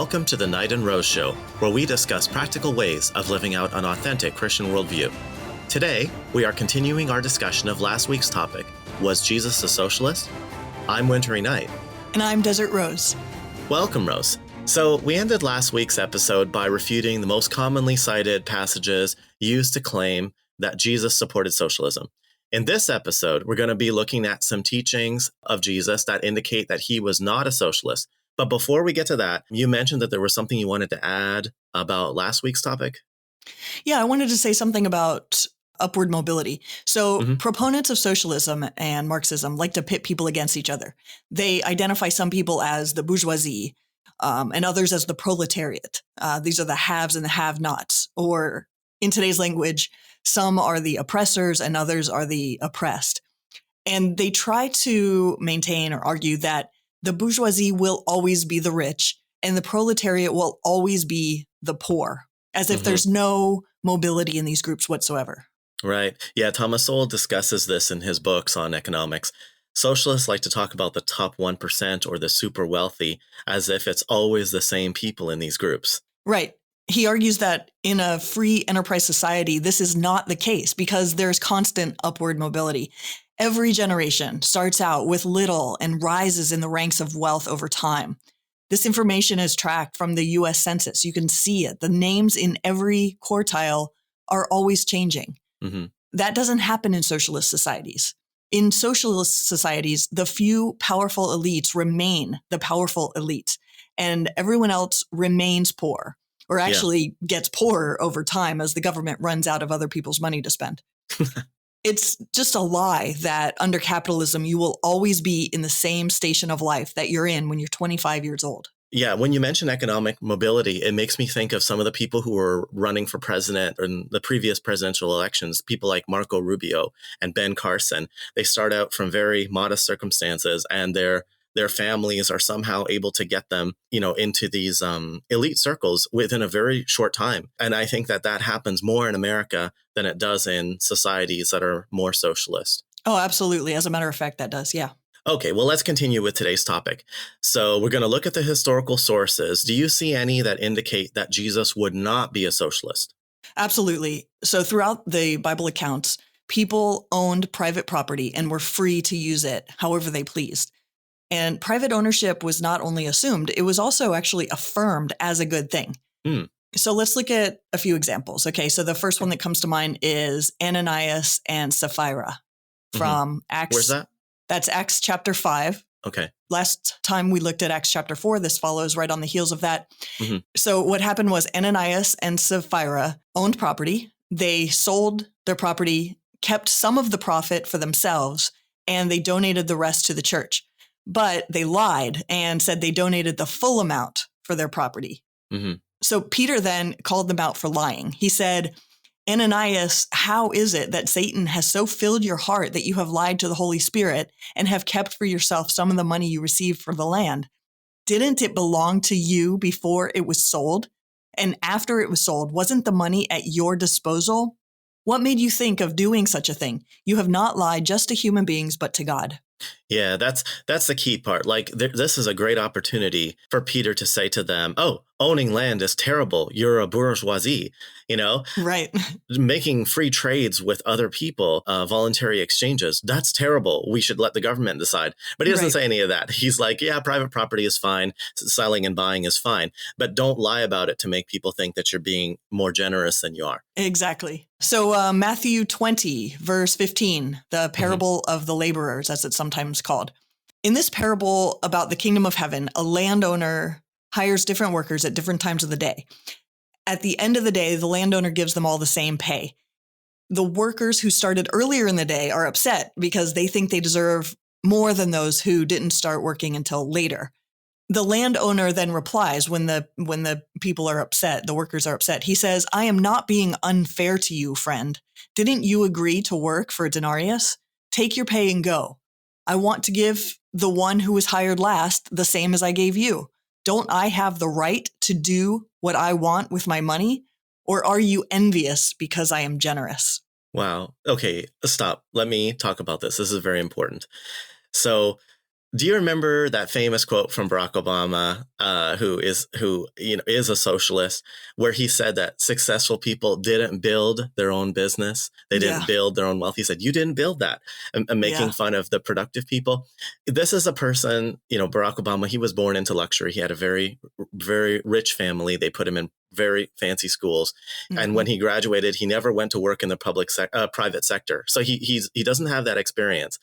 Welcome to the Knight and Rose Show, where we discuss practical ways of living out an authentic Christian worldview. Today, we are continuing our discussion of last week's topic, Was Jesus a Socialist? I'm Wintery Knight. And I'm Desert Rose. Welcome, Rose. So we ended last week's episode by refuting the most commonly cited passages used to claim that Jesus supported socialism. In this episode, we're going to be looking at some teachings of Jesus that indicate that he was not a socialist. But before we get to that, you mentioned that there was something you wanted to add about last week's topic. Yeah, I wanted to say something about upward mobility. So proponents of socialism and Marxism like to pit people against each other. They identify some people as the bourgeoisie and others as the proletariat. These are the haves and the have-nots. Or in today's language, some are the oppressors and others are the oppressed. And they try to maintain or argue that the bourgeoisie will always be the rich and the proletariat will always be the poor, as if there's no mobility in these groups whatsoever. Right. Yeah, Thomas Sowell discusses this in his books on economics. Socialists like to talk about the top 1% or the super wealthy as if it's always the same people in these groups. Right. He argues that in a free enterprise society, this is not the case because there's constant upward mobility. Every generation starts out with little and rises in the ranks of wealth over time. This information is tracked from the U.S. Census. You can see it. The names in every quartile are always changing. That doesn't happen in socialist societies. In socialist societies, the few powerful elites remain the powerful elites, and everyone else remains poor, or actually gets poorer over time as the government runs out of other people's money to spend. It's just a lie that under capitalism, you will always be in the same station of life that you're in when you're 25 years old. Yeah, when you mention economic mobility, it makes me think of some of the people who were running for president in the previous presidential elections, people like Marco Rubio and Ben Carson. They start out from very modest circumstances and their families are somehow able to get them, into these elite circles within a very short time. And I think that happens more in America than it does in societies that are more socialist. Oh, absolutely. As a matter of fact, that does. Yeah. Okay, well, let's continue with today's topic. So we're going to look at the historical sources. Do you see any that indicate that Jesus would not be a socialist? Absolutely. So throughout the Bible accounts, people owned private property and were free to use it however they pleased. And private ownership was not only assumed, it was also actually affirmed as a good thing. So let's look at a few examples. Okay, so the first one that comes to mind is Ananias and Sapphira from Acts. Where's that? That's Acts chapter 5. Okay. Last time we looked at Acts chapter 4. This follows right on the heels of that. So what happened was Ananias and Sapphira owned property. They sold their property, kept some of the profit for themselves, and they donated the rest to the church. But they lied and said they donated the full amount for their property. So Peter then called them out for lying. He said, Ananias, how is it that Satan has so filled your heart that you have lied to the Holy Spirit and have kept for yourself some of the money you received for the land? Didn't it belong to you before it was sold? And after it was sold, wasn't the money at your disposal? What made you think of doing such a thing? You have not lied just to human beings, but to God. Yeah, that's the key part. Like, this is a great opportunity for Peter to say to them, oh, owning land is terrible. You're a bourgeoisie, Right. Making free trades with other people, voluntary exchanges. That's terrible. We should let the government decide. But he doesn't say any of that. He's like, yeah, private property is fine. Selling and buying is fine. But don't lie about it to make people think that you're being more generous than you are. Exactly. So Matthew 20, verse 15, the parable of the laborers, as it's sometimes called. In this parable about the kingdom of heaven, a landowner hires different workers at different times of the day. At the end of the day, the landowner gives them all the same pay. The workers who started earlier in the day are upset because they think they deserve more than those who didn't start working until later. The landowner then replies when the people are upset, the workers are upset. He says, I am not being unfair to you, friend. Didn't you agree to work for a denarius? Take your pay and go. I want to give the one who was hired last the same as I gave you. Don't I have the right to do what I want with my money? Or are you envious because I am generous? Wow. Okay, stop. Let me talk about this. This is very important. So Do you remember that famous quote from Barack Obama, who is a socialist, where he said that successful people didn't build their own business, they didn't Yeah. build their own wealth. He said, "You didn't build that," and making Yeah. fun of the productive people. This is a person, Barack Obama. He was born into luxury. He had a very, very rich family. They put him in very fancy schools, and when he graduated, he never went to work in the private sector. So he doesn't have that experience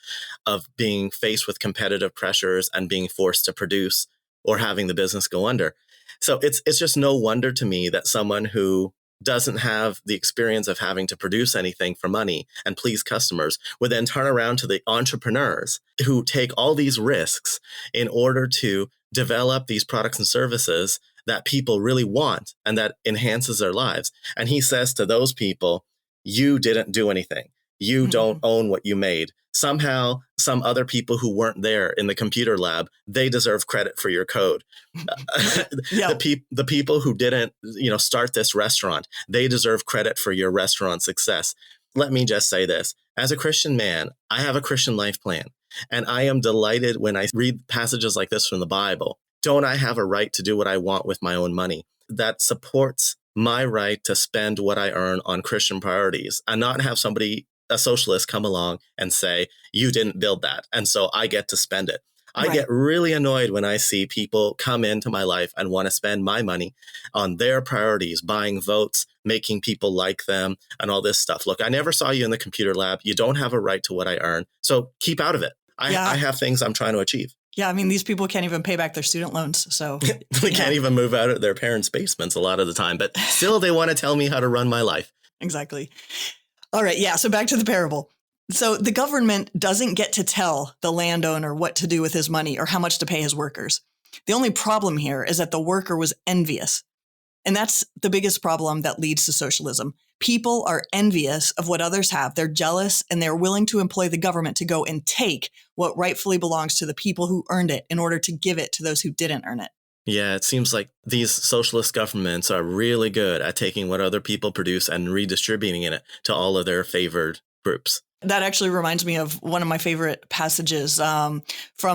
of being faced with competitive pressures and being forced to produce or having the business go under. So it's just no wonder to me that someone who doesn't have the experience of having to produce anything for money and please customers would then turn around to the entrepreneurs who take all these risks in order to develop these products and services that people really want and that enhances their lives. And he says to those people, you didn't do anything. You don't own what you made. Somehow, some other people who weren't there in the computer lab, they deserve credit for your code. Yeah. The people who didn't, start this restaurant, they deserve credit for your restaurant success. Let me just say this. As a Christian man, I have a Christian life plan, and I am delighted when I read passages like this from the Bible. Don't I have a right to do what I want with my own money? That supports my right to spend what I earn on Christian priorities and not have a socialist, come along and say, you didn't build that, and so I get to spend it. I get really annoyed when I see people come into my life and want to spend my money on their priorities, buying votes, making people like them, and all this stuff. Look, I never saw you in the computer lab. You don't have a right to what I earn. So keep out of it. I have things I'm trying to achieve. Yeah, I mean, these people can't even pay back their student loans. So they can't even move out of their parents' basements a lot of the time. But still, they want to tell me how to run my life. Exactly. All right. Yeah. So back to the parable. So the government doesn't get to tell the landowner what to do with his money or how much to pay his workers. The only problem here is that the worker was envious. And that's the biggest problem that leads to socialism. People are envious of what others have. They're jealous and they're willing to employ the government to go and take what rightfully belongs to the people who earned it in order to give it to those who didn't earn it. Yeah, it seems like these socialist governments are really good at taking what other people produce and redistributing it to all of their favored groups. That actually reminds me of one of my favorite passages from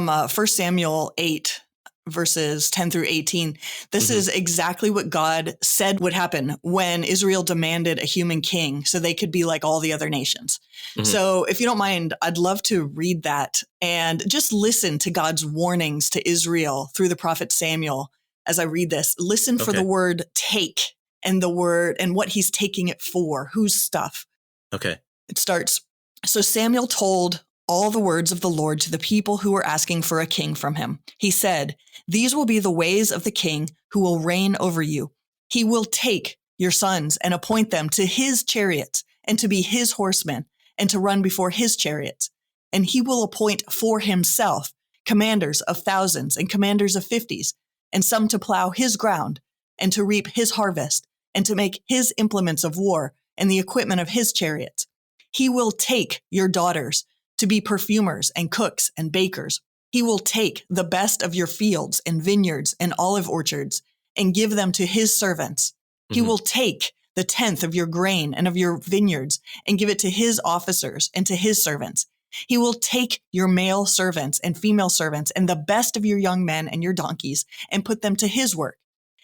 1 Samuel 8, verses 10 through 18. This is exactly what God said would happen when Israel demanded a human king so they could be like all the other nations. So if you don't mind, I'd love to read that and just listen to God's warnings to Israel through the prophet Samuel as I read this. Listen for the word take and the word and what he's taking it for, whose stuff. Okay. It starts, so Samuel told all the words of the Lord to the people who were asking for a king from him. He said, these will be the ways of the king who will reign over you. He will take your sons and appoint them to his chariots and to be his horsemen and to run before his chariots. And he will appoint for himself commanders of thousands and commanders of 50s, and some to plow his ground and to reap his harvest and to make his implements of war and the equipment of his chariots. He will take your daughters to be perfumers and cooks and bakers. He will take the best of your fields and vineyards and olive orchards and give them to his servants. He will take the 10th of your grain and of your vineyards and give it to his officers and to his servants. He will take your male servants and female servants and the best of your young men and your donkeys and put them to his work.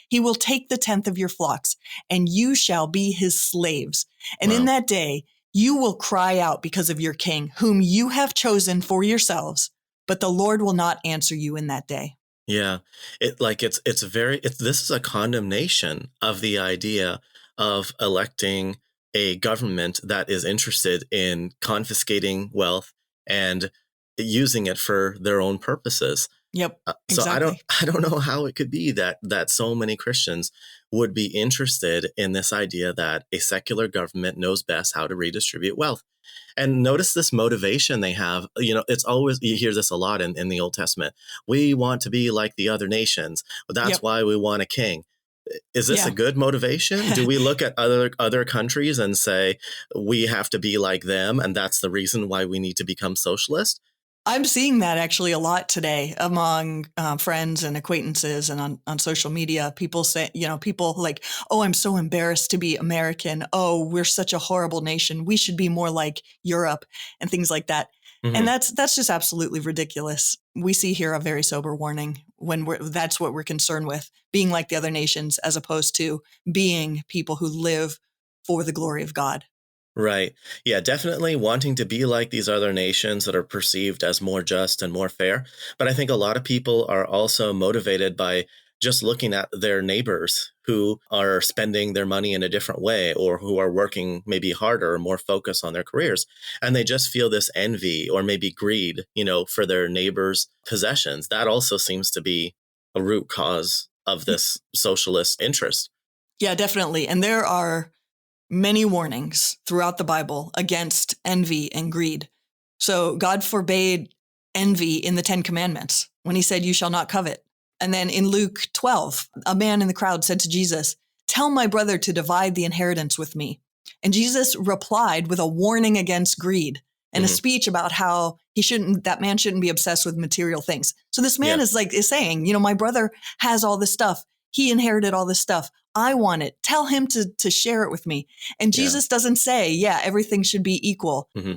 He will take the 10th of your flocks, and you shall be his slaves. And in that day, you will cry out because of your king, whom you have chosen for yourselves, but the Lord will not answer you in that day. Yeah, this is a condemnation of the idea of electing a government that is interested in confiscating wealth and using it for their own purposes. Yep. So exactly. I don't know how it could be that so many Christians would be interested in this idea that a secular government knows best how to redistribute wealth. And notice this motivation they have. It's always, you hear this a lot in the Old Testament. We want to be like the other nations. That's why we want a king. Is this a good motivation? Do we look at other countries and say we have to be like them, and that's the reason why we need to become socialist? I'm seeing that actually a lot today among friends and acquaintances and on social media. People say, people like, oh, I'm so embarrassed to be American. Oh, we're such a horrible nation. We should be more like Europe and things like that. And Hmm. that's just absolutely ridiculous. We see here a very sober warning when that's what we're concerned with, being like the other nations as opposed to being people who live for the glory of God. Right. Yeah, definitely wanting to be like these other nations that are perceived as more just and more fair. But I think a lot of people are also motivated by just looking at their neighbors who are spending their money in a different way or who are working maybe harder or more focused on their careers. And they just feel this envy or maybe greed, for their neighbors' possessions. That also seems to be a root cause of this socialist interest. Yeah, definitely. And there are many warnings throughout the Bible against envy and greed. So God forbade envy in the 10 Commandments when he said, you shall not covet. And then in Luke 12, a man in the crowd said to Jesus, tell my brother to divide the inheritance with me. And Jesus replied with a warning against greed and a Hmm. speech about how that man shouldn't be obsessed with material things. So this man Yeah. is saying, my brother has all this stuff. He inherited all this stuff. I want it. Tell him to share it with me. And Yeah. Jesus doesn't say, yeah, everything should be equal. Hmm.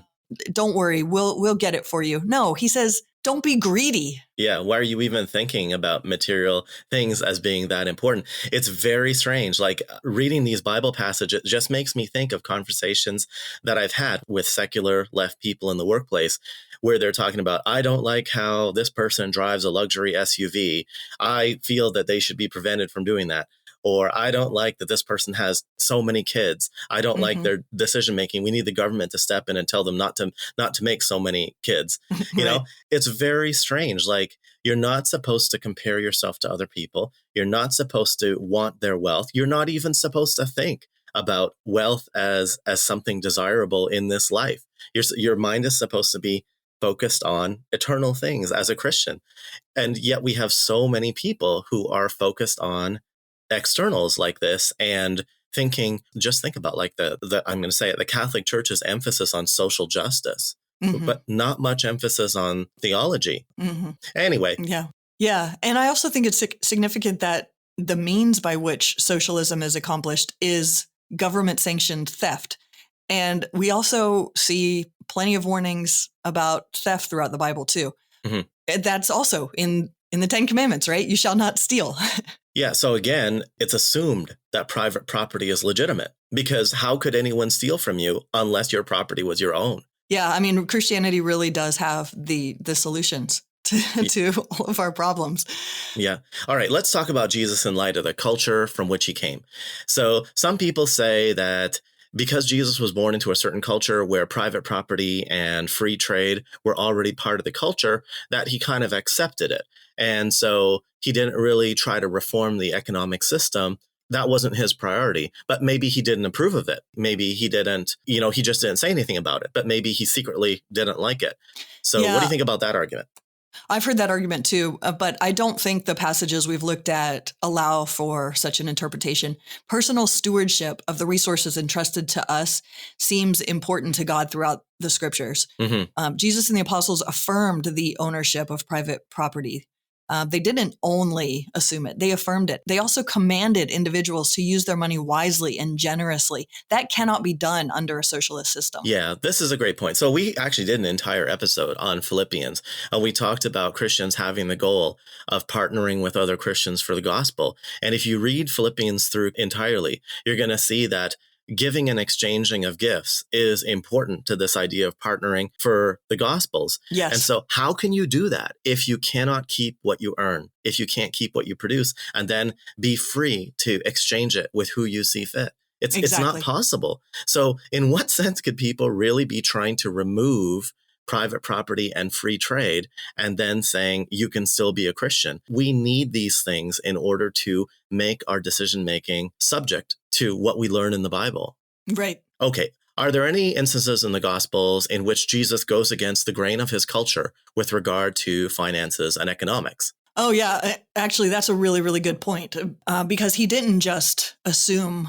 Don't worry, we'll get it for you. No, he says, don't be greedy. Yeah, why are you even thinking about material things as being that important? It's very strange. Like reading these Bible passages just makes me think of conversations that I've had with secular left people in the workplace where they're talking about, I don't like how this person drives a luxury SUV. I feel that they should be prevented from doing that. Or I don't like that this person has so many kids. I don't like Mm-hmm. their decision making. We need the government to step in and tell them not to make so many kids. You Right. know, it's very strange. Like you're not supposed to compare yourself to other people. You're not supposed to want their wealth. You're not even supposed to think about wealth as something desirable in this life. Your mind is supposed to be focused on eternal things as a Christian. And yet we have so many people who are focused on externals like this and just think about like the I'm going to say it, the Catholic Church's emphasis on social justice, Mm-hmm. but not much emphasis on theology. Mm-hmm. Anyway. Yeah. Yeah. And I also think it's significant that the means by which socialism is accomplished is government sanctioned theft. And we also see plenty of warnings about theft throughout the Bible too. Mhm. That's also in the 10 Commandments, right? You shall not steal. Yeah. So again, it's assumed that private property is legitimate because how could anyone steal from you unless your property was your own? Yeah. I mean, Christianity really does have the solutions to all of our problems. Yeah. All right. Let's talk about Jesus in light of the culture from which he came. So some people say that because Jesus was born into a certain culture where private property and free trade were already part of the culture, that he kind of accepted it. And so he didn't really try to reform the economic system. That wasn't his priority, but maybe he didn't approve of it. Maybe he didn't, he just didn't say anything about it, but maybe he secretly didn't like it. So what do you think about that argument? I've heard that argument too, but I don't think the passages we've looked at allow for such an interpretation. Personal stewardship of the resources entrusted to us seems important to God throughout the scriptures. Mm-hmm. Jesus and the apostles affirmed the ownership of private property. They didn't only assume it, they affirmed it. They also commanded individuals to use their money wisely and generously. That cannot be done under a socialist system. Yeah, this is a great point. So we actually did an entire episode on Philippians, and we talked about Christians having the goal of partnering with other Christians for the gospel. And if you read Philippians through entirely, you're going to see that giving and exchanging of gifts is important to this idea of partnering for the gospels. Yes. And so how can you do that if you cannot keep what you earn, if you can't keep what you produce, and then be free to exchange it with who you see fit? It's not possible. So in what sense could people really be trying to remove private property and free trade and then saying you can still be a Christian? We need these things in order to make our decision making subject to what we learn in the Bible. Right. Okay. Are there any instances in the Gospels in which Jesus goes against the grain of his culture with regard to finances and economics? Oh, yeah. Actually, that's a really, really good point because he didn't just assume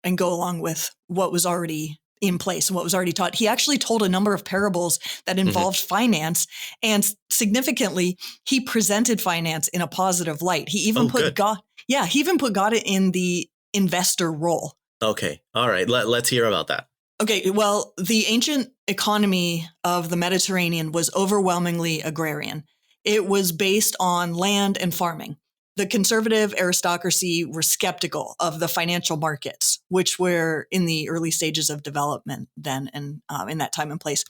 and go along with what was already in place, what was already taught. He actually told a number of parables that involved finance, and significantly, he presented finance in a positive light. He even put God, he even put God in the investor role. Okay. All right. Let's hear about that. Okay. Well, the ancient economy of the Mediterranean was overwhelmingly agrarian. It was based on land and farming. The conservative aristocracy were skeptical of the financial markets, which were in the early stages of development then and in that time and place.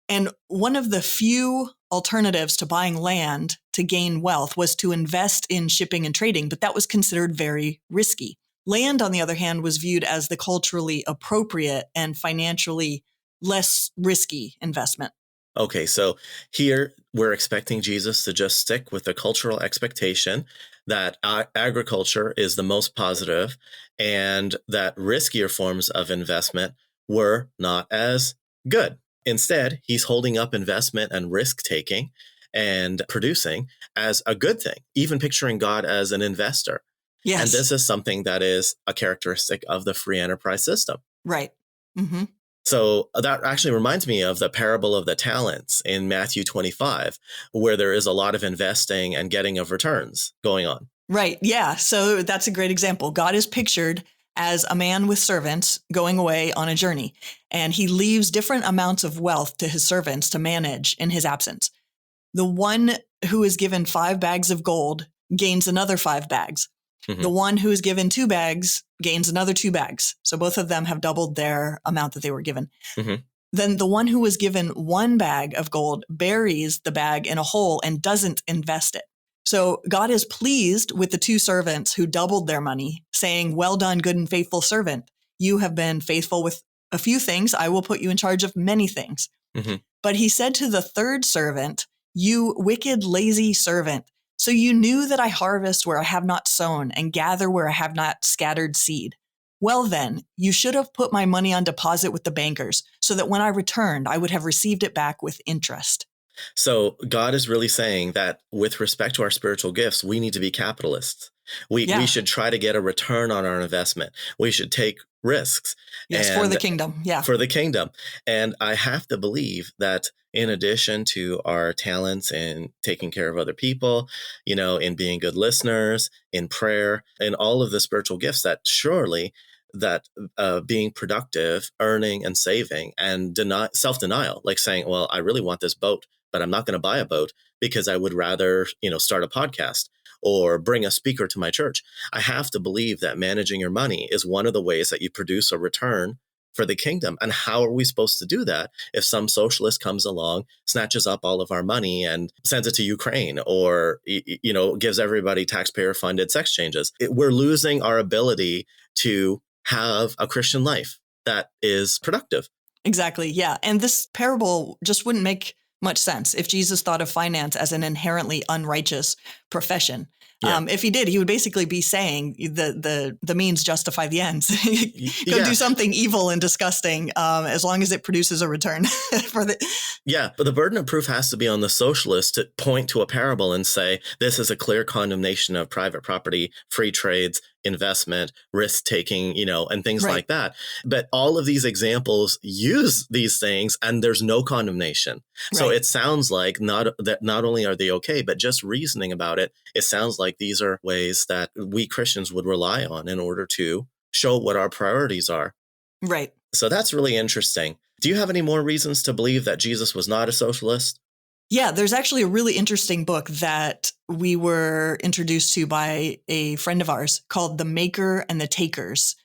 And one of the few alternatives to buying land to gain wealth was to invest in shipping and trading, but that was considered very risky. Land, on the other hand, was viewed as the culturally appropriate and financially less risky investment. Okay, so here we're expecting Jesus to just stick with the cultural expectation that agriculture is the most positive and that riskier forms of investment were not as good. Instead, he's holding up investment and risk-taking and producing as a good thing, even picturing God as an investor. Yes. And this is something that is a characteristic of the free enterprise system. Right. Mm-hmm. So that actually reminds me of the parable of the talents in Matthew 25, where there is a lot of investing and getting of returns going on. Right. Yeah. So that's a great example. God is pictured as a man with servants going away on a journey, and he leaves different amounts of wealth to his servants to manage in his absence. The one who is given 5 bags of gold gains another 5 bags. Mm-hmm. The one who is given 2 bags gains another 2 bags. So both of them have doubled their amount that they were given. Mm-hmm. Then the one who was given 1 bag of gold buries the bag in a hole and doesn't invest it. So God is pleased with the 2 servants who doubled their money, saying, "Well done, good and faithful servant. You have been faithful with a few things. I will put you in charge of many things." Mm-hmm. But he said to the 3rd servant, "You wicked, lazy servant. So you knew that I harvest where I have not sown and gather where I have not scattered seed. Well then, you should have put my money on deposit with the bankers, so that when I returned, I would have received it back with interest." So God is really saying that with respect to our spiritual gifts, we need to be capitalists. We should try to get a return on our investment. We should take risks. Yes, for the kingdom. Yeah. For the kingdom. And I have to believe that in addition to our talents in taking care of other people, in being good listeners, in prayer, in all of the spiritual gifts, that surely that being productive, earning and saving, and self-denial, like saying, well, I really want this boat, but I'm not going to buy a boat because I would rather, start a podcast or bring a speaker to my church. I have to believe that managing your money is one of the ways that you produce a return for the kingdom. And how are we supposed to do that if some socialist comes along, snatches up all of our money and sends it to Ukraine, or, gives everybody taxpayer-funded sex changes? We're losing our ability to have a Christian life that is productive. Exactly. Yeah. And this parable just wouldn't make much sense if Jesus thought of finance as an inherently unrighteous profession. Yeah. If he did, he would basically be saying the means justify the ends. Go do something evil and disgusting as long as it produces a return. Yeah, but the burden of proof has to be on the socialist to point to a parable and say, this is a clear condemnation of private property, free trades, investment, risk-taking, and things like that. But all of these examples use these things and there's no condemnation. Right. So it sounds like not only are they okay, but just reasoning about it, it sounds like these are ways that we Christians would rely on in order to show what our priorities are. Right. So that's really interesting. Do you have any more reasons to believe that Jesus was not a socialist? Yeah, there's actually a really interesting book that we were introduced to by a friend of ours called The Maker and the Takers.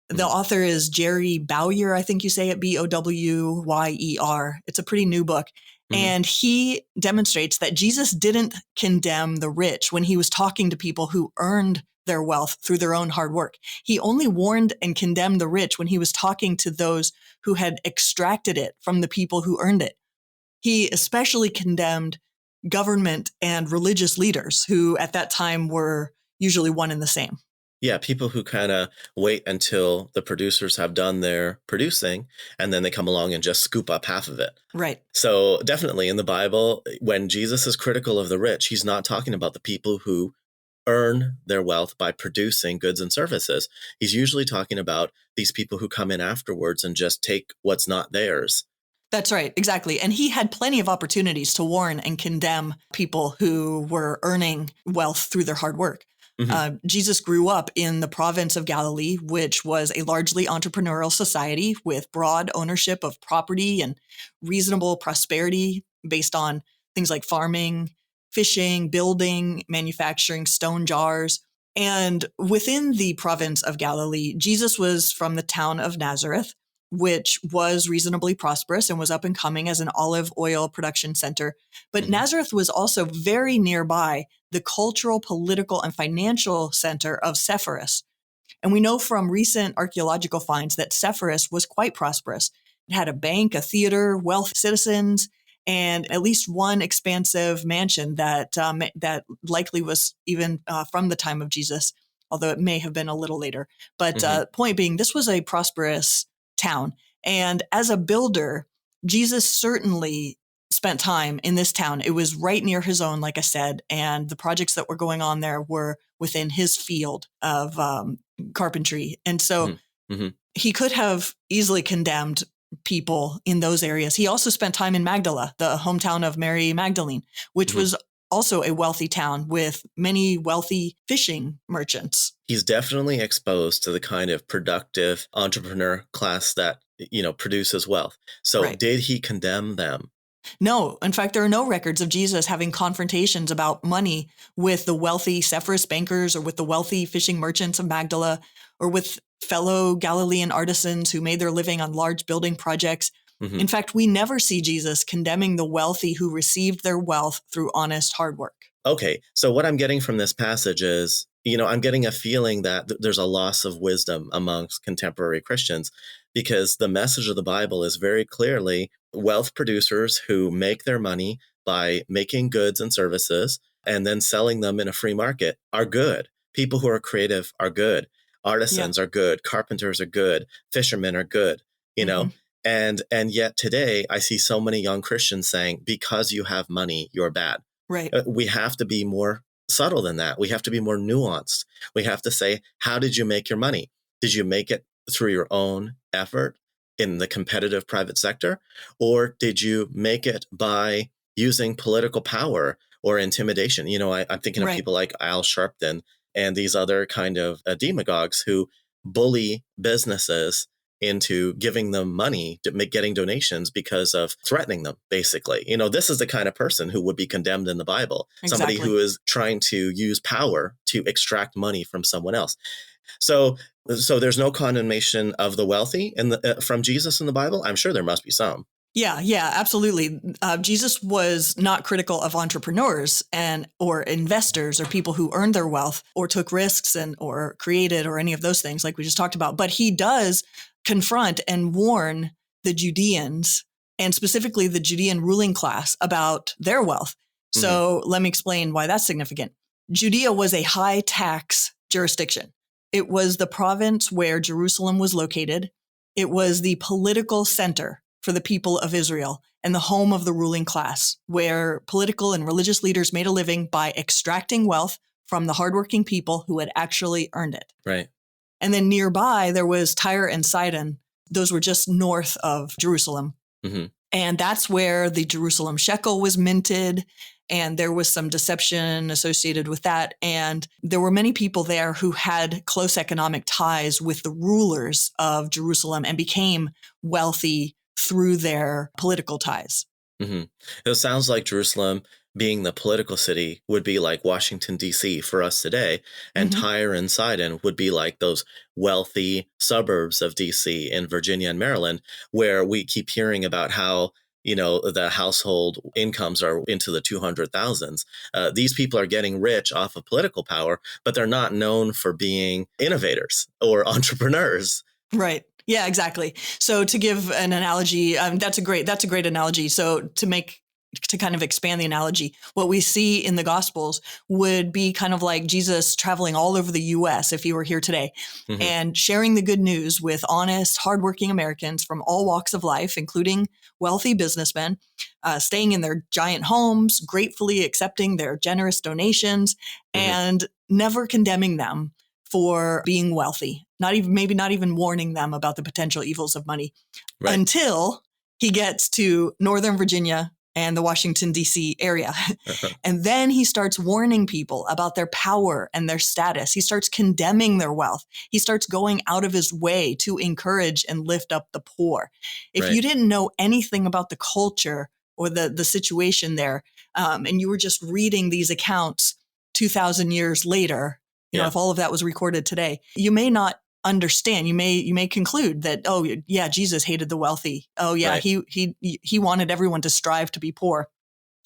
The author is Jerry Bowyer, I think you say it, Bowyer. It's a pretty new book. Mm-hmm. And he demonstrates that Jesus didn't condemn the rich when he was talking to people who earned their wealth through their own hard work. He only warned and condemned the rich when he was talking to those who had extracted it from the people who earned it. He especially condemned government and religious leaders who at that time were usually one and the same. Yeah, people who kind of wait until the producers have done their producing and then they come along and just scoop up half of it. Right. So definitely in the Bible, when Jesus is critical of the rich, he's not talking about the people who earn their wealth by producing goods and services. He's usually talking about these people who come in afterwards and just take what's not theirs. That's right. Exactly. And he had plenty of opportunities to warn and condemn people who were earning wealth through their hard work. Jesus grew up in the province of Galilee, which was a largely entrepreneurial society with broad ownership of property and reasonable prosperity based on things like farming, fishing, building, manufacturing stone jars. And within the province of Galilee, Jesus was from the town of Nazareth, which was reasonably prosperous and was up and coming as an olive oil production center. But Nazareth was also very nearby the cultural, political, and financial center of Sepphoris. And we know from recent archaeological finds that Sepphoris was quite prosperous. It had a bank, a theater, wealthy citizens, and at least one expansive mansion that that likely was even from the time of Jesus, although it may have been a little later. But point being, this was a prosperous town. And as a builder, Jesus certainly spent time in this town. It was right near his own, like I said, and the projects that were going on there were within his field of carpentry. And so he could have easily condemned people in those areas. He also spent time in Magdala, the hometown of Mary Magdalene, which was also a wealthy town with many wealthy fishing merchants. He's definitely exposed to the kind of productive entrepreneur class that, produces wealth. So did he condemn them? No. In fact, there are no records of Jesus having confrontations about money with the wealthy Sepphoris bankers or with the wealthy fishing merchants of Magdala or with fellow Galilean artisans who made their living on large building projects. In fact, we never see Jesus condemning the wealthy who received their wealth through honest hard work. Okay, so what I'm getting from this passage is, I'm getting a feeling that there's a loss of wisdom amongst contemporary Christians because the message of the Bible is very clearly wealth producers who make their money by making goods and services and then selling them in a free market are good. People who are creative are good. Artisans are good. Carpenters are good. Fishermen are good, And yet today I see so many young Christians saying, because you have money, you're bad. Right. We have to be more subtle than that. We have to be more nuanced. We have to say, how did you make your money? Did you make it through your own effort in the competitive private sector? Or did you make it by using political power or intimidation? I'm thinking of people like Al Sharpton and these other kind of demagogues who bully businesses into giving them money to getting donations because of threatening them, basically. This is the kind of person who would be condemned in the Bible. Exactly. Somebody who is trying to use power to extract money from someone else. So there's no condemnation of the wealthy from Jesus in the Bible. I'm sure there must be some. Yeah, absolutely. Jesus was not critical of entrepreneurs or investors or people who earned their wealth or took risks or created or any of those things like we just talked about. But he does confront and warn the Judeans and specifically the Judean ruling class about their wealth. So let me explain why that's significant. Judea was a high tax jurisdiction. It was the province where Jerusalem was located. It was the political center for the people of Israel and the home of the ruling class, where political and religious leaders made a living by extracting wealth from the hardworking people who had actually earned it. Right. And then nearby, there was Tyre and Sidon. Those were just north of Jerusalem. And that's where the Jerusalem shekel was minted. And there was some deception associated with that. And there were many people there who had close economic ties with the rulers of Jerusalem and became wealthy through their political ties. It sounds like Jerusalem, being the political city, would be like Washington, D.C. for us today. And Tyre and Sidon would be like those wealthy suburbs of D.C. in Virginia and Maryland, where we keep hearing about how, the household incomes are into the 200,000s. These people are getting rich off of political power, but they're not known for being innovators or entrepreneurs. Right. Yeah, exactly. So to give an analogy, that's a great analogy. So to make to kind of expand the analogy, what we see in the Gospels would be kind of like Jesus traveling all over the U.S. if he were here today, and sharing the good news with honest, hardworking Americans from all walks of life, including wealthy businessmen, staying in their giant homes, gratefully accepting their generous donations, and never condemning them for being wealthy, maybe not even warning them about the potential evils of money, until he gets to Northern Virginia and the Washington, D.C. area. And then he starts warning people about their power and their status. He starts condemning their wealth. He starts going out of his way to encourage and lift up the poor. If you didn't know anything about the culture or the situation there, and you were just reading these accounts 2,000 years later, you know, if all of that was recorded today, you may not understand. You may conclude that, oh yeah, Jesus hated the wealthy. Oh yeah, he wanted everyone to strive to be poor.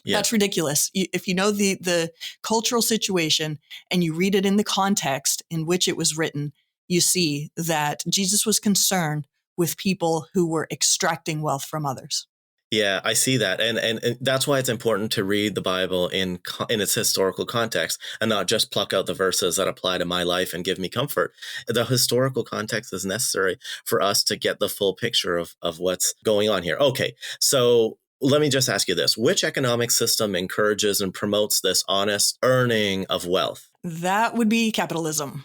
That's ridiculous. If you know the cultural situation and you read it in the context in which it was written, you see that Jesus was concerned with people who were extracting wealth from others. Yeah, I see that. And that's why it's important to read the Bible in its historical context and not just pluck out the verses that apply to my life and give me comfort. The historical context is necessary for us to get the full picture of what's going on here. Okay, so let me just ask you this. Which economic system encourages and promotes this honest earning of wealth? That would be capitalism.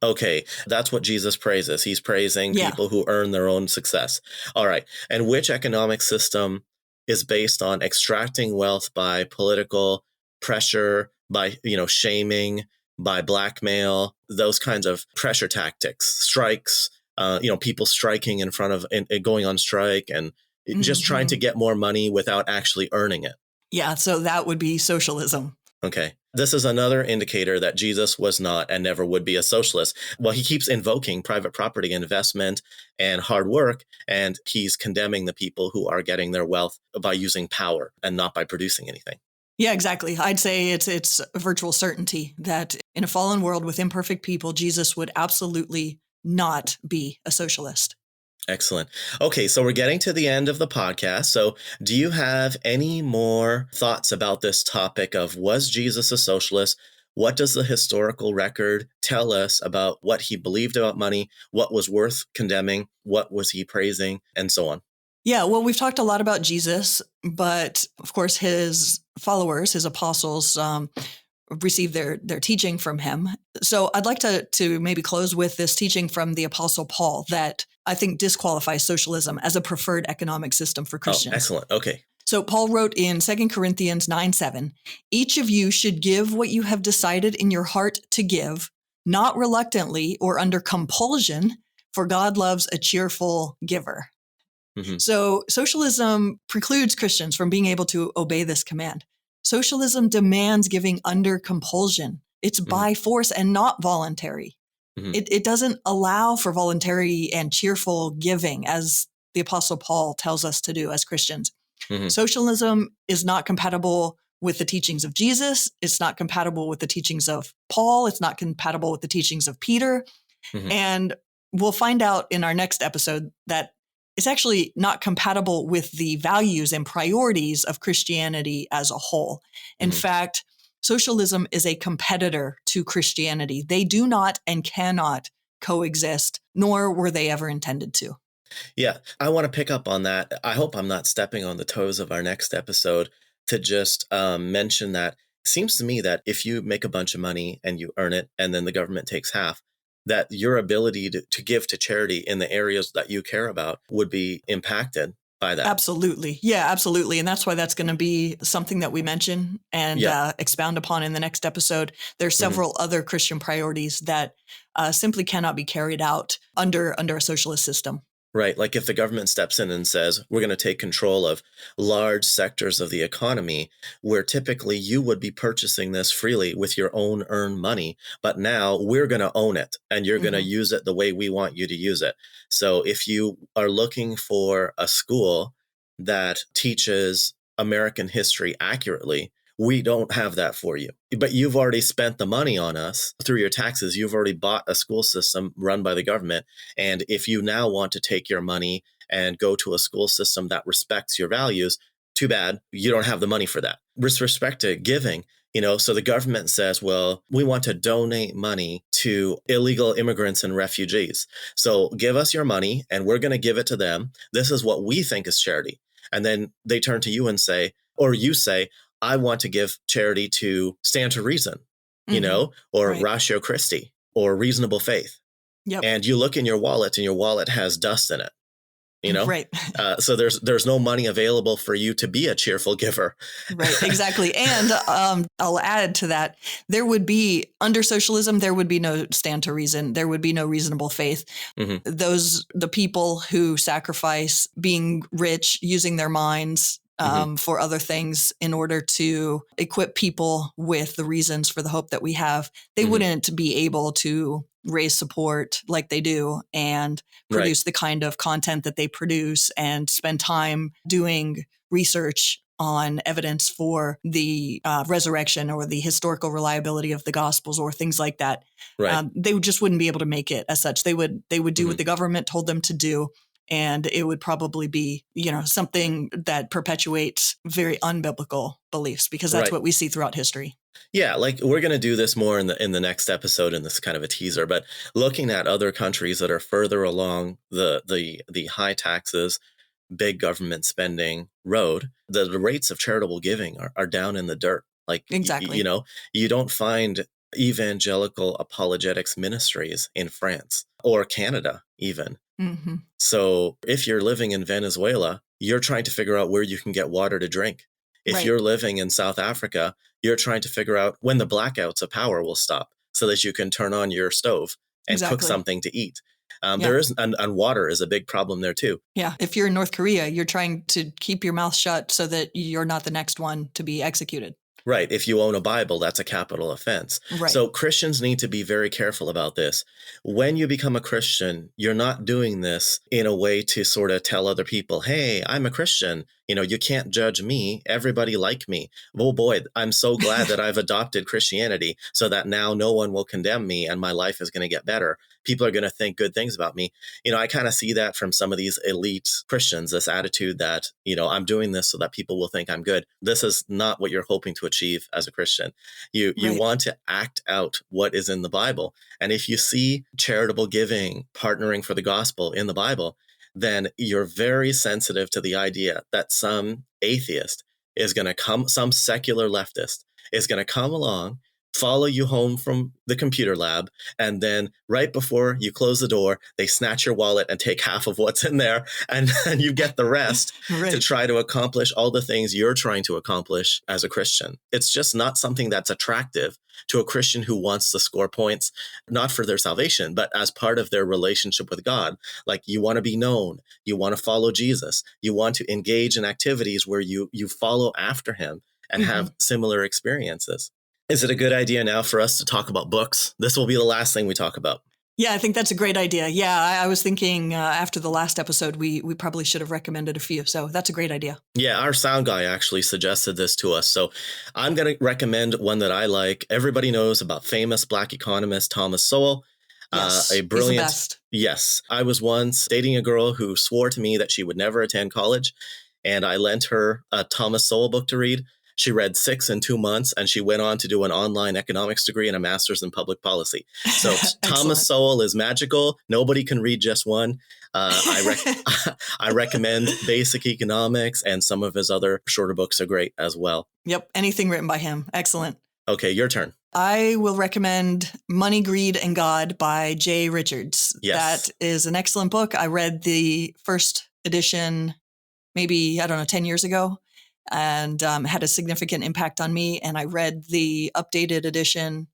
Okay, that's what Jesus praises. He's praising people who earn their own success. All right. And which economic system is based on extracting wealth by political pressure, by, shaming, by blackmail, those kinds of pressure tactics, strikes, people striking in front of and going on strike and just trying to get more money without actually earning it? Yeah, so that would be socialism. Okay. This is another indicator that Jesus was not and never would be a socialist. Well, he keeps invoking private property, investment, and hard work, and he's condemning the people who are getting their wealth by using power and not by producing anything. Yeah, exactly. I'd say it's a virtual certainty that in a fallen world with imperfect people, Jesus would absolutely not be a socialist. Excellent. Okay, so we're getting to the end of the podcast. So do you have any more thoughts about this topic of, was Jesus a socialist? What does the historical record tell us about what he believed about money? What was worth condemning? What was he praising? And so on. Yeah, well, we've talked a lot about Jesus, but of course his followers, his apostles, received their teaching from him. So I'd like to maybe close with this teaching from the Apostle Paul that I think disqualifies socialism as a preferred economic system for Christians. Oh, excellent. Okay. So Paul wrote in 2 Corinthians 9:7, each of you should give what you have decided in your heart to give, not reluctantly or under compulsion, for God loves a cheerful giver. So socialism precludes Christians from being able to obey this command. Socialism demands giving under compulsion. It's by force and not voluntary. It doesn't allow for voluntary and cheerful giving, as the Apostle Paul tells us to do as Christians. Socialism is not compatible with the teachings of Jesus. It's not compatible with the teachings of Paul. It's not compatible with the teachings of Peter. And we'll find out in our next episode that it's actually not compatible with the values and priorities of Christianity as a whole. In fact, socialism is a competitor to Christianity. They do not and cannot coexist, nor were they ever intended to. Yeah, I want to pick up on that. I hope I'm not stepping on the toes of our next episode to just mention that it seems to me that if you make a bunch of money and you earn it and then the government takes half, that your ability to give to charity in the areas that you care about would be impacted by that. Absolutely. Yeah, absolutely. And that's why that's going to be something that we mention and expound upon in the next episode. There's several other Christian priorities that simply cannot be carried out under a socialist system. Right. Like if the government steps in and says, we're going to take control of large sectors of the economy where typically you would be purchasing this freely with your own earned money. But now we're going to own it and you're going to use it the way we want you to use it. So if you are looking for a school that teaches American history accurately, we don't have that for you. But you've already spent the money on us through your taxes. You've already bought a school system run by the government. And if you now want to take your money and go to a school system that respects your values, too bad, you don't have the money for that. With respect to giving, so the government says, well, we want to donate money to illegal immigrants and refugees. So give us your money and we're going to give it to them. This is what we think is charity. And then they turn to you and say, or you say, I want to give charity to Stand to Reason, or Right. Ratio Christi or Reasonable Faith. Yep. And you look in your wallet and your wallet has dust in it. Right. So there's no money available for you to be a cheerful giver. Right, exactly. And I'll add to that, there would be, under socialism, there would be no Stand to Reason. There would be no Reasonable Faith. Mm-hmm. The people who sacrifice being rich, using their minds for other things in order to equip people with the reasons for the hope that we have, they wouldn't be able to raise support like they do and produce the kind of content that they produce and spend time doing research on evidence for the resurrection or the historical reliability of the Gospels or things like that. Right. They just wouldn't be able to make it as such. They would do what the government told them to do. And it would probably be, something that perpetuates very unbiblical beliefs, because that's what we see throughout history. Yeah, like we're going to do this more in the next episode, in this kind of a teaser. But looking at other countries that are further along the high taxes, big government spending road, the rates of charitable giving are down in the dirt. Like, exactly. You don't find evangelical apologetics ministries in France or Canada even. Mm-hmm. So if you're living in Venezuela, you're trying to figure out where you can get water to drink. If you're living in South Africa, you're trying to figure out when the blackouts of power will stop so that you can turn on your stove and cook something to eat. There is, and water is a big problem there too. Yeah. If you're in North Korea, you're trying to keep your mouth shut so that you're not the next one to be executed. Right. If you own a Bible, that's a capital offense. Right. So Christians need to be very careful about this. When you become a Christian, you're not doing this in a way to sort of tell other people, hey, I'm a Christian. You can't judge me. Everybody like me. Oh boy, I'm so glad that I've adopted Christianity so that now no one will condemn me and my life is going to get better. People are going to think good things about me. I kind of see that from some of these elite Christians, this attitude that, I'm doing this so that people will think I'm good. This is not what you're hoping to achieve as a Christian. You want to act out what is in the Bible. And if you see charitable giving, partnering for the gospel in the Bible, then you're very sensitive to the idea that some atheist is going to come, some secular leftist is going to come along, follow you home from the computer lab, and then right before you close the door, they snatch your wallet and take half of what's in there, and you get the rest to try to accomplish all the things you're trying to accomplish as a Christian. It's just not something that's attractive to a Christian who wants to score points, not for their salvation, but as part of their relationship with God. Like, you want to be known, you want to follow Jesus, you want to engage in activities where you follow after him and have similar experiences. Is it a good idea now for us to talk about books? This will be the last thing we talk about. Yeah, I think that's a great idea. Yeah, I was thinking after the last episode, we probably should have recommended a few. So that's a great idea. Yeah, our sound guy actually suggested this to us. So I'm going to recommend one that I like. Everybody knows about famous Black economist Thomas Sowell. Yes, a brilliant. He's the best. Yes. I was once dating a girl who swore to me that she would never attend college. And I lent her a Thomas Sowell book to read. She read 6 in 2 months, and she went on to do an online economics degree and a master's in public policy. So Thomas Sowell is magical. Nobody can read just one. I recommend Basic Economics, and some of his other shorter books are great as well. Yep. Anything written by him. Excellent. Okay, your turn. I will recommend Money, Greed, and God by Jay Richards. Yes. That is an excellent book. I read the first edition maybe, 10 years ago. And had a significant impact on me. And I read the updated edition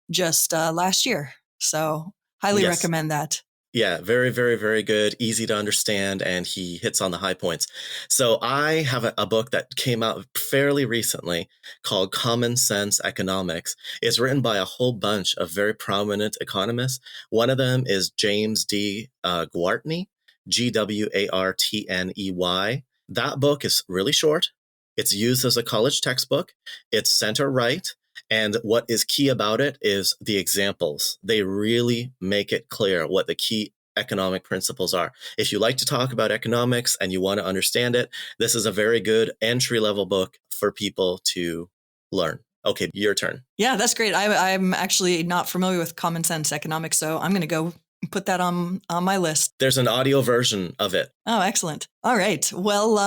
just last year. So highly recommend that. Yeah, very, very, very good. Easy to understand. And he hits on the high points. So I have a book that came out fairly recently called Common Sense Economics. It's written by a whole bunch of very prominent economists. One of them is James D. Gwartney, Gwartney. That book is really short. It's used as a college textbook. It's center right. And what is key about it is the examples. They really make it clear what the key economic principles are. If you like to talk about economics and you want to understand it, this is a very good entry-level book for people to learn. Okay, your turn. Yeah, that's great. I'm actually not familiar with common sense economics, so I'm going to go put that on my list. There's an audio version of it. Oh, excellent. All right. Well,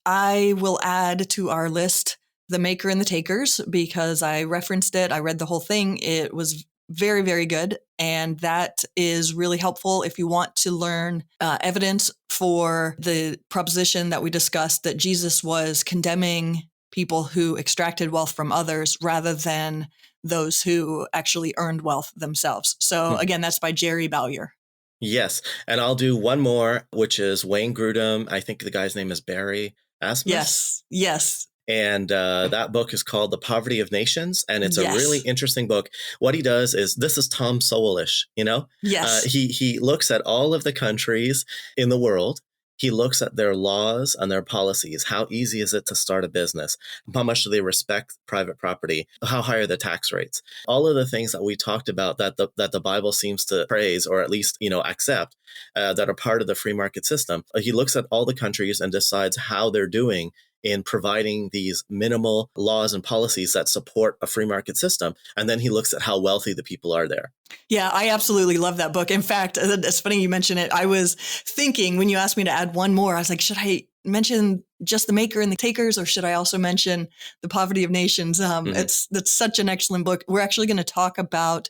I will add to our list The Maker and the Takers because I referenced it. I read the whole thing. It was very, very good. And that is really helpful if you want to learn evidence for the proposition that we discussed that Jesus was condemning people who extracted wealth from others rather than those who actually earned wealth themselves. So again, that's by Jerry Bowyer. Yes. And I'll do one more, which is Wayne Grudem. I think the guy's name is Barry Asmus. Yes. And that book is called The Poverty of Nations. And it's a really interesting book. What he does is, this is Tom Sowell-ish, Yes. He looks at all of the countries in the world. He looks at their laws and their policies. How easy is it to start a business? How much do they respect private property? How high are the tax rates? All of the things that we talked about that the Bible seems to praise, or at least, accept, that are part of the free market system. He looks at all the countries and decides how they're doing in providing these minimal laws and policies that support a free market system. And then he looks at how wealthy the people are there. Yeah, I absolutely love that book. In fact, it's funny you mention it. I was thinking when you asked me to add one more, I was like, should I mention just The Maker and the Takers, or should I also mention The Poverty of Nations? That's such an excellent book. We're actually going to talk about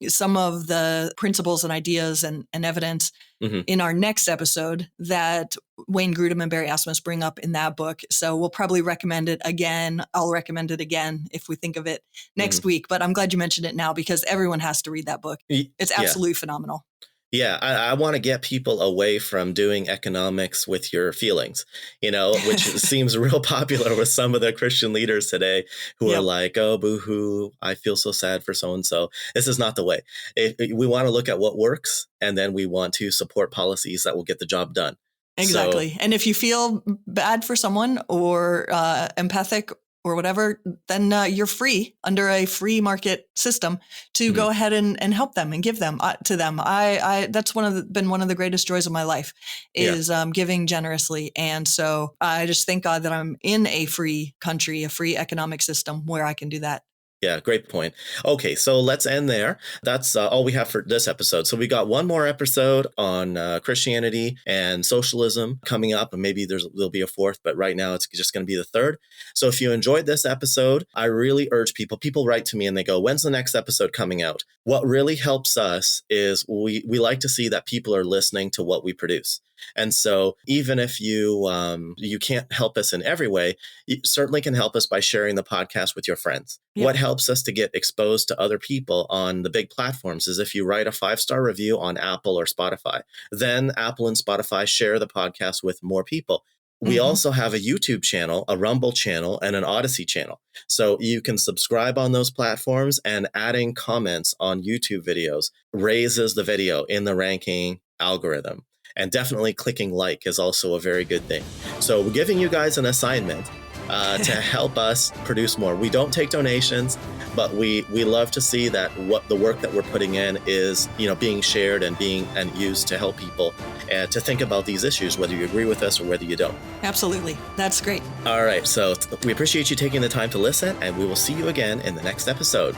some of the principles and ideas and evidence in our next episode that Wayne Grudem and Barry Asmus bring up in that book. So we'll probably recommend it again. I'll recommend it again if we think of it next week. But I'm glad you mentioned it now because everyone has to read that book. It's absolutely phenomenal. Yeah, I want to get people away from doing economics with your feelings, which seems real popular with some of the Christian leaders today who are like, oh, boo-hoo, I feel so sad for so-and-so. This is not the way. We want to look at what works, and then we want to support policies that will get the job done. Exactly. So, and if you feel bad for someone or empathic or whatever, then you're free under a free market system to go ahead and help them and give them to them. That's been one of the greatest joys of my life is giving generously. And so I just thank God that I'm in a free country, a free economic system where I can do that. Yeah, great point. Okay, so let's end there. That's all we have for this episode. So we got one more episode on Christianity and socialism coming up, and maybe there'll be a fourth, but right now it's just going to be the third. So if you enjoyed this episode, I really urge people write to me and they go, when's the next episode coming out? What really helps us is we like to see that people are listening to what we produce. And so even if you can't help us in every way, you certainly can help us by sharing the podcast with your friends. Yeah. What helps us to get exposed to other people on the big platforms is if you write a 5-star review on Apple or Spotify. Then Apple and Spotify share the podcast with more people. We also have a YouTube channel, a Rumble channel, and an Odysee channel. So you can subscribe on those platforms, and adding comments on YouTube videos raises the video in the ranking algorithm. And definitely clicking like is also a very good thing. So we're giving you guys an assignment to help us produce more. We don't take donations, but we love to see that what the work that we're putting in is being shared and used to help people to think about these issues, whether you agree with us or whether you don't. Absolutely. That's great. All right. So we appreciate you taking the time to listen, and we will see you again in the next episode.